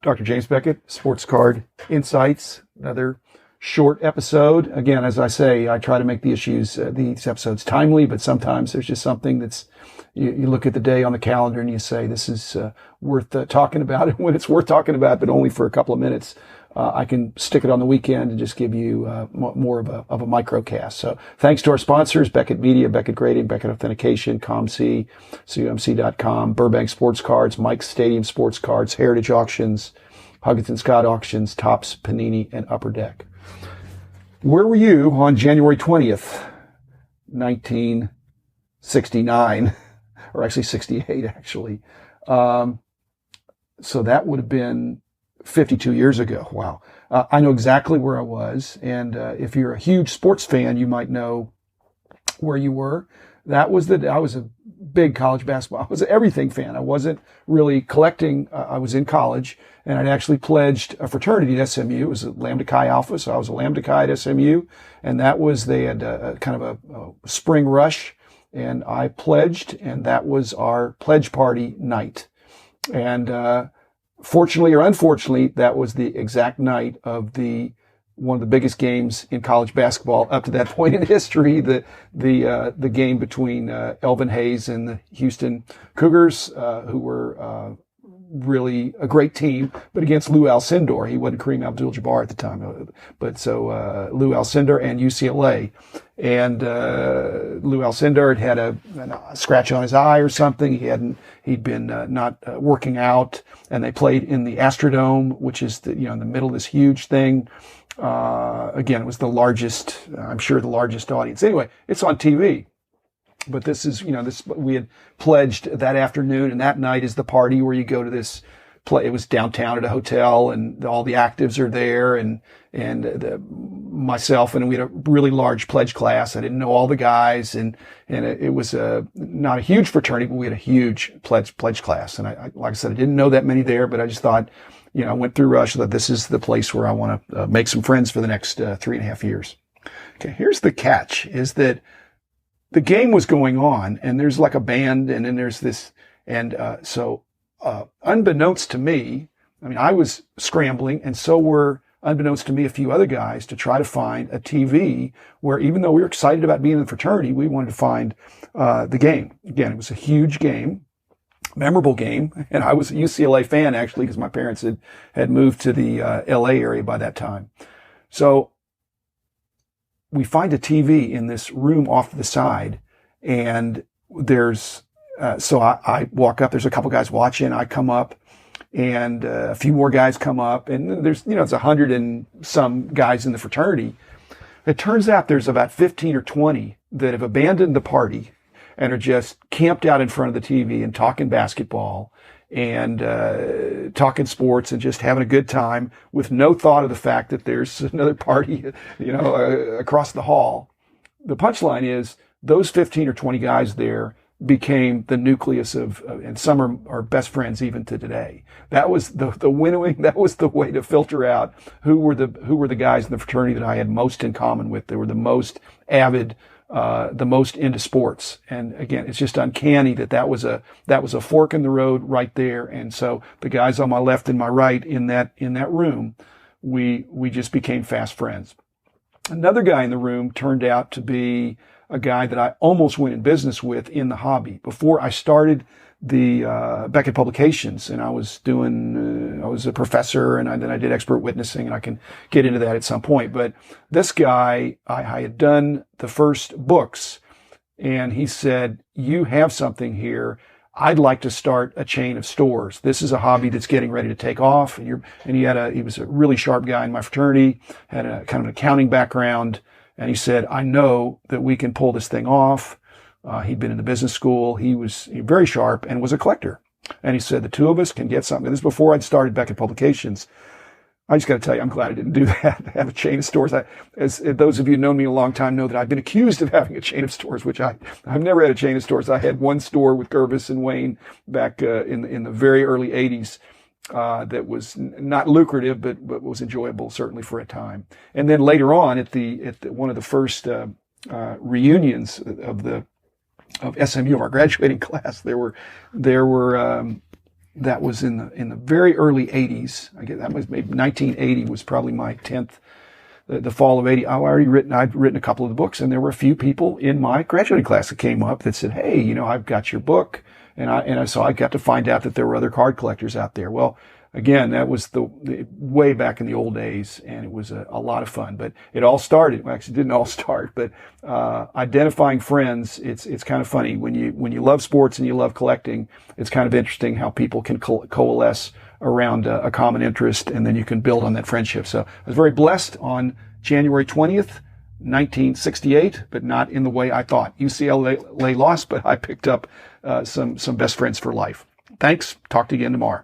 Dr. James Beckett, Sports Card Insights, another short episode. Again, as I say, I try to make these episodes timely, but sometimes there's just something that's, you look at the day on the calendar and you say, this is worth talking about. And when it's worth talking about, but only for a couple of minutes, I can stick it on the weekend and just give you more of a microcast. So thanks to our sponsors, Beckett Media, Beckett Grading, Beckett Authentication, ComC, CUMC.com, Burbank Sports Cards, Mike's Stadium Sports Cards, Heritage Auctions, Huggins & Scott Auctions, Topps, Panini, and Upper Deck. Where were you on January 20th, 1969? Or actually 68, actually. So that would have been 52 years ago. Wow. I know exactly where I was. And if you're a huge sports fan, you might know where you were. I was a big college basketball. I was an everything fan. I wasn't really collecting. I was in college, and I'd actually pledged a fraternity at SMU. It was Lambda Chi Alpha, so I was a Lambda Chi at SMU. And that was, they had kind of a spring rush. And I pledged, and that was our pledge party night. And fortunately or unfortunately, that was the exact night of one of the biggest games in college basketball up to that point in history, the game between Elvin Hayes and the Houston Cougars, who were really a great team, but against Lew Alcindor. He wasn't Kareem Abdul-Jabbar at the time, but so Lew Alcindor and UCLA. And Lew Alcindor had a scratch on his eye or something. He'd been not working out, and they played in the Astrodome, which is in the middle of this huge thing. Again, it was the largest audience. Anyway, it's on TV. But this is, we had pledged that afternoon, and that night is the party where you go to this play. It was downtown at a hotel, and all the actives are there, and myself, and we had a really large pledge class. I didn't know all the guys, and it was not a huge fraternity, but we had a huge pledge class. And I like I said, I didn't know that many there, but I just thought, I went through Rush, that this is the place where I want to make some friends for the next 3.5 years. Okay, here's the catch, is that the game was going on, and there's like a band, and then there's this, and so unbeknownst to me, I was scrambling, and so were, unbeknownst to me, a few other guys to try to find a TV where, even though we were excited about being in the fraternity, we wanted to find the game. Again, it was a huge game, memorable game, and I was a UCLA fan, actually, because my parents had moved to the LA area by that time. So we find a TV in this room off to the side, and there's, so I walk up, there's a couple guys watching, I come up, and a few more guys come up, and there's, it's 100 and some guys in the fraternity. It turns out there's about 15 or 20 that have abandoned the party and are just camped out in front of the TV and talking basketball and talking sports and just having a good time with no thought of the fact that there's another party, across the hall. The punchline is those 15 or 20 guys there became the nucleus of, and some are best friends even to today. That was the winnowing. That was the way to filter out who were the guys in the fraternity that I had most in common with. They were the most avid, the most into sports. And again, it's just uncanny that was a fork in the road right there. And so the guys on my left and my right in that room, we just became fast friends. Another guy in the room turned out to be a guy that I almost went in business with in the hobby. Before I started the Beckett Publications, and I was a professor, and then I did expert witnessing, and I can get into that at some point. But this guy, I had done the first books, and he said, "You have something here. I'd like to start a chain of stores. This is a hobby that's getting ready to take off." And he was a really sharp guy in my fraternity, had a kind of an accounting background. And he said, "I know that we can pull this thing off." He'd been in the business school. He was very sharp and was a collector. And he said, "The two of us can get something." This is before I'd started Beckett Publications. I just got to tell you, I'm glad I didn't do that, have a chain of stores. As those of you who know me a long time know that I've been accused of having a chain of stores, which I've never had a chain of stores. I had one store with Gervis and Wayne back in the very early 80s. That was not lucrative, but was enjoyable, certainly for a time. And then later on, at one of the first reunions of SMU, of our graduating class, there were that was in the very early 80s. I guess that was maybe 1980 was probably my 10th, the fall of 80. I'd written a couple of the books, and there were a few people in my graduating class that came up that said, "Hey, I've got your book." So I got to find out that there were other card collectors out there. Well, again, that was the way back in the old days, and it was a lot of fun. But it all started. Well, actually, it didn't all start, but identifying friends. It's kind of funny when you love sports and you love collecting. It's kind of interesting how people can coalesce around a common interest, and then you can build on that friendship. So I was very blessed on January 20th. 1968, but not in the way I thought. UCLA lost, but I picked up some best friends for life. Thanks. Talk to you again tomorrow.